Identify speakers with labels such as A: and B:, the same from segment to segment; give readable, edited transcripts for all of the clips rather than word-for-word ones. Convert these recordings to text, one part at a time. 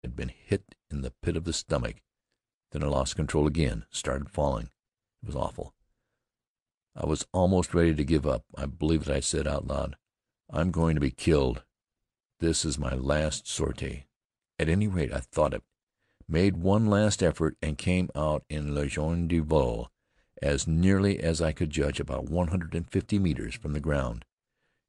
A: had been hit in the pit of the stomach. Then I lost control again, started falling. It was awful. I was almost ready to give up. I believe that I said out loud, "I'm going to be killed. This is my last sortie." At any rate, I thought it. Made one last effort and came out in Legion de Vol, as nearly as I could judge about 150 meters from the ground.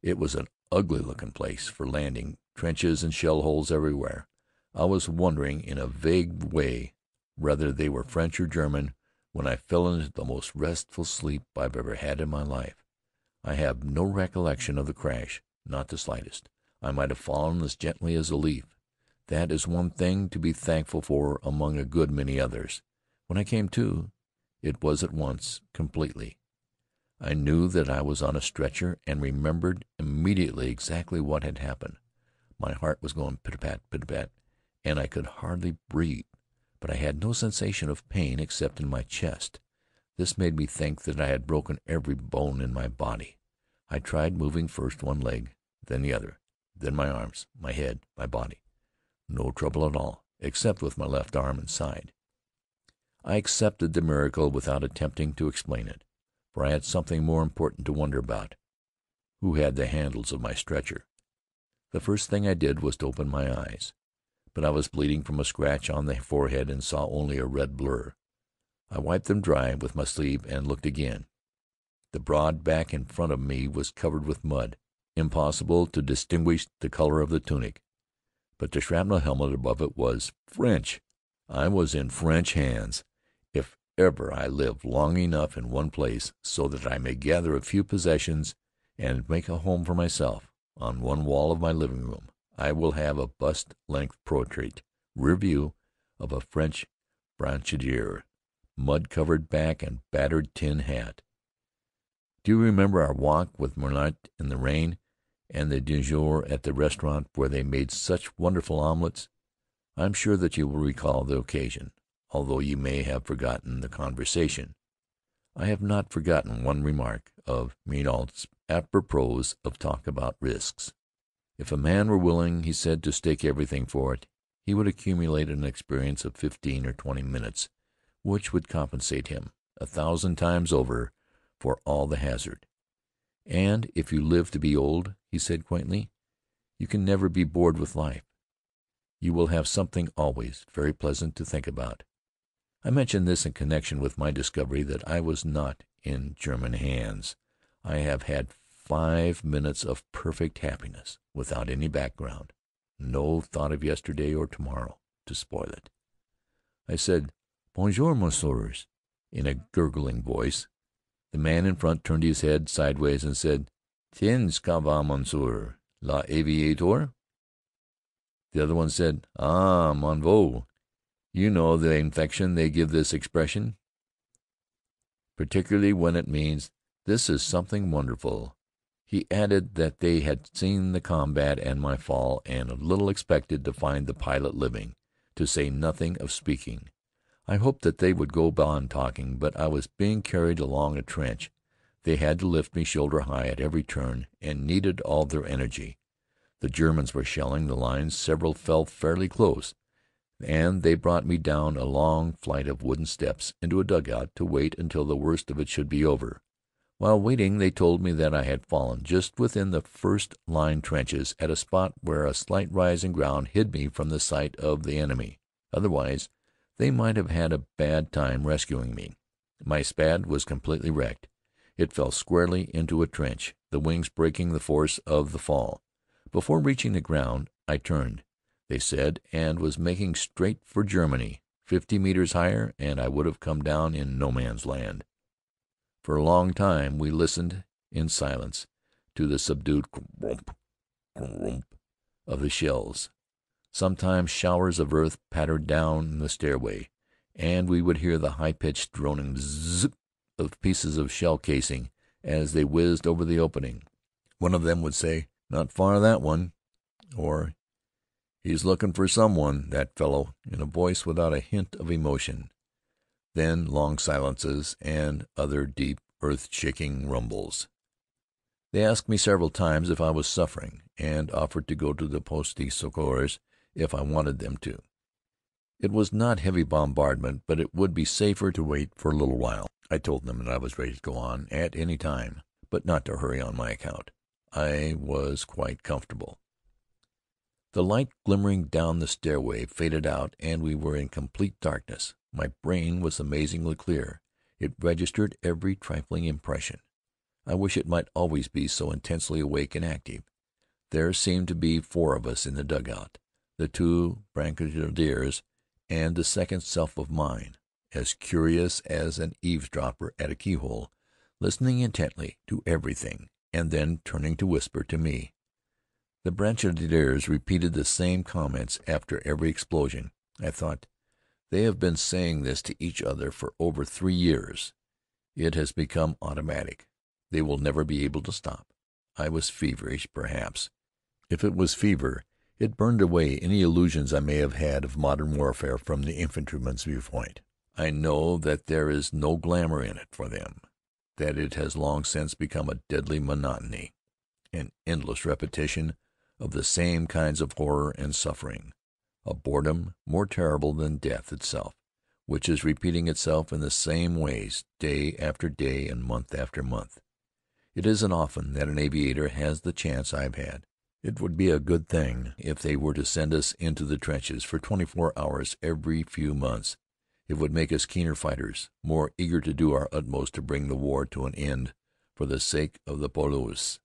A: It was an ugly-looking place for landing, trenches and shell holes everywhere. I was wondering in a vague way whether they were French or German when I fell into the most restful sleep I've ever had in my life. I have no recollection of the crash, not the slightest. I might have fallen as gently as a leaf. That is one thing to be thankful for among a good many others. When I came to, it was at once, completely. I knew that I was on a stretcher and remembered immediately exactly what had happened. My heart was going pit-a-pat, pit-a-pat, and I could hardly breathe, but I had no sensation of pain except in my chest. This made me think that I had broken every bone in my body. I tried moving first one leg, then the other, then my arms, my head, my body. No trouble at all, except with my left arm and side. I accepted the miracle without attempting to explain it, for I had something more important to wonder about. Who had the handles of my stretcher? The first thing I did was to open my eyes, but I was bleeding from a scratch on the forehead and saw only a red blur. I wiped them dry with my sleeve and looked again. The broad back in front of me was covered with mud. Impossible to distinguish the color of the tunic, but the shrapnel helmet above it was French. I was in French hands. If ever I live long enough in one place so that I may gather a few possessions and make a home for myself, on one wall of my living room I will have a bust-length portrait, rear view, of a French brancardier, mud-covered back and battered tin hat. Do you remember our walk with Monette in the rain, and the déjeuner at the restaurant where they made such wonderful omelettes? I'm sure that you will recall the occasion, although you may have forgotten the conversation. I have not forgotten one remark of Monette's apropos of talk about risks. If a man were willing, he said, to stake everything for it, he would accumulate an experience of 15 or 20 minutes, which would compensate him 1,000 times over for all the hazard. And if you live to be old, he said quaintly, you can never be bored with life. You will have something always very pleasant to think about. I mention this in connection with my discovery that I was not in German hands. I have had 5 minutes of perfect happiness, without any background, no thought of yesterday or tomorrow to spoil it. I said, "Bonjour, messieurs," in a gurgling voice. The man in front turned his head sideways and said, "Tiens, ça va, monsieur l'aviateur?" The other one said, "Ah, mon vieux, you know the inflection they give this expression, particularly when it means, 'This is something wonderful.'" He added that they had seen the combat and my fall, and little expected to find the pilot living, to say nothing of speaking. I hoped that they would go on talking, but I was being carried along a trench. They had to lift me shoulder high at every turn, and needed all their energy. The Germans were shelling the lines, several fell fairly close, and they brought me down a long flight of wooden steps into a dugout to wait until the worst of it should be over. While waiting, they told me that I had fallen just within the first-line trenches at a spot where a slight rise in ground hid me from the sight of the enemy. Otherwise, they might have had a bad time rescuing me. My Spad was completely wrecked. It fell squarely into a trench, the wings breaking the force of the fall. Before reaching the ground, I turned, they said, and was making straight for Germany. 50 meters higher, and I would have come down in no man's land. For a long time we listened in silence to the subdued crump, crump of the shells. Sometimes showers of earth pattered down the stairway, and we would hear the high-pitched droning zip of pieces of shell casing as they whizzed over the opening. One of them would say, "Not far, that one," or, "He's looking for someone, that fellow," in a voice without a hint of emotion. Then long silences and other deep, earth-shaking rumbles. They asked me several times if I was suffering, and offered to go to the poste de secours if I wanted them to. It was not heavy bombardment, but it would be safer to wait for a little while. I told them that I was ready to go on at any time, but not to hurry on my account. I was quite comfortable. The light glimmering down the stairway faded out, and we were in complete darkness. My brain was amazingly clear. It registered every trifling impression. I wish it might always be so intensely awake and active. There seemed to be 4 of us in the dugout, the 2 brancardiers and the second self of mine, as curious as an eavesdropper at a keyhole, listening intently to everything, and then turning to whisper to me. The brancardiers repeated the same comments after every explosion. I thought, they have been saying this to each other for over 3 years. It has become automatic. They will never be able to stop. I was feverish, perhaps. If it was fever, it burned away any illusions I may have had of modern warfare from the infantryman's viewpoint. I know that there is no glamour in it for them, that it has long since become a deadly monotony, an endless repetition of the same kinds of horror and suffering, a boredom more terrible than death itself, which is repeating itself in the same ways day after day and month after month. It isn't often that an aviator has the chance I've had. It would be a good thing if they were to send us into the trenches for 24 hours every few months. It would make us keener fighters, more eager to do our utmost to bring the war to an end for the sake of the poilus.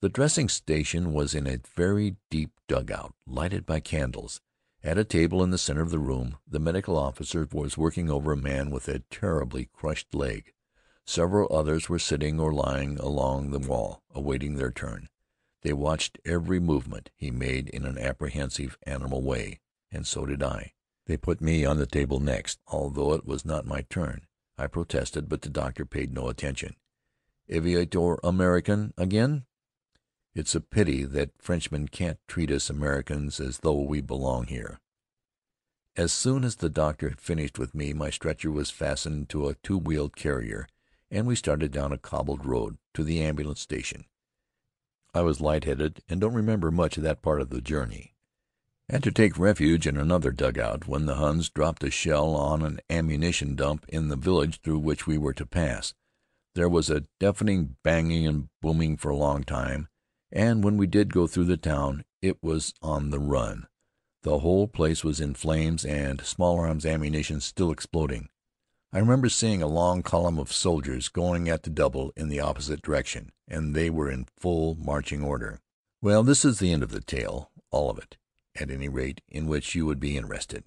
A: The dressing station was in a very deep dugout, lighted by candles. At a table in the center of the room, the medical officer was working over a man with a terribly crushed leg. Several others were sitting or lying along the wall, awaiting their turn. They watched every movement he made in an apprehensive, animal way, and so did I. They put me on the table next, although it was not my turn. I protested, but the doctor paid no attention. "Aviator American again? It's a pity that Frenchmen can't treat us Americans as though we belong here." As soon as the doctor had finished with me, my stretcher was fastened to a 2-wheeled carrier, and we started down a cobbled road to the ambulance station. I was lightheaded and don't remember much of that part of the journey. Had to take refuge in another dugout when the Huns dropped a shell on an ammunition dump in the village through which we were to pass. There was a deafening banging and booming for a long time, and when we did go through the town, it was on the run. The whole place was in flames and small arms ammunition still exploding. I remember seeing a long column of soldiers going at the double in the opposite direction, and they were in full marching order. Well, this is the end of the tale, all of it, at any rate, in which you would be interested.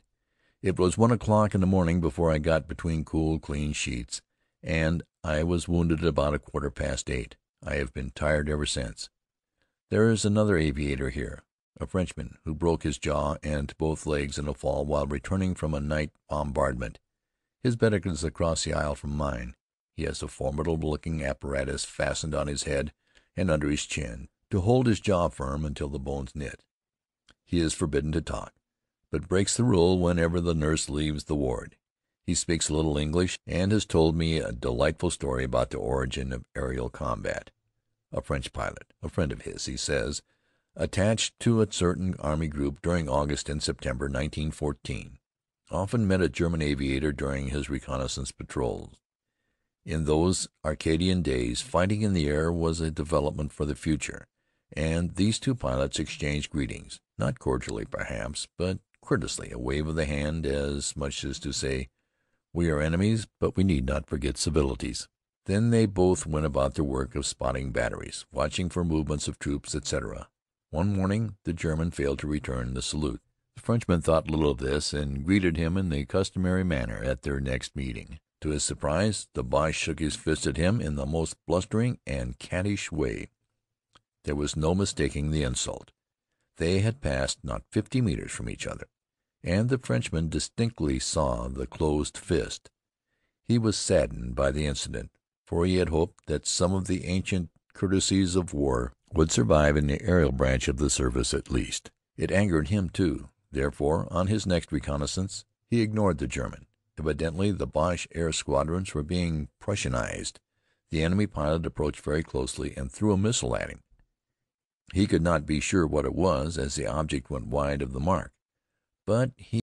A: It was 1 o'clock in the morning before I got between cool, clean sheets, and I was wounded about 8:15. I have been tired ever since. There is another aviator here, a Frenchman, who broke his jaw and both legs in a fall while returning from a night bombardment. His bed is across the aisle from mine. He has a formidable-looking apparatus fastened on his head and under his chin, to hold his jaw firm until the bones knit. He is forbidden to talk, but breaks the rule whenever the nurse leaves the ward. He speaks a little English, and has told me a delightful story about the origin of aerial combat. A French pilot, a friend of his, he says, attached to a certain army group during August and September 1914, often met a German aviator during his reconnaissance patrols. In those Arcadian days, fighting in the air was a development for the future, and these 2 pilots exchanged greetings, not cordially perhaps, but courteously, a wave of the hand, as much as to say, "We are enemies, but we need not forget civilities." Then they both went about their work of spotting batteries, watching for movements of troops, etc. One morning the German failed to return the salute. The Frenchman thought little of this, and greeted him in the customary manner at their next meeting. To his surprise, the Boche shook his fist at him in the most blustering and cattish way. There was no mistaking the insult. They had passed not 50 meters from each other, and the Frenchman distinctly saw the closed fist. He was saddened by the incident, for he had hoped that some of the ancient courtesies of war would survive in the aerial branch of the service at least. It angered him, too. Therefore, on his next reconnaissance, he ignored the German. Evidently the Boche air squadrons were being Prussianized. The enemy pilot approached very closely and threw a missile at him. He could not be sure what it was, as the object went wide of the mark, but he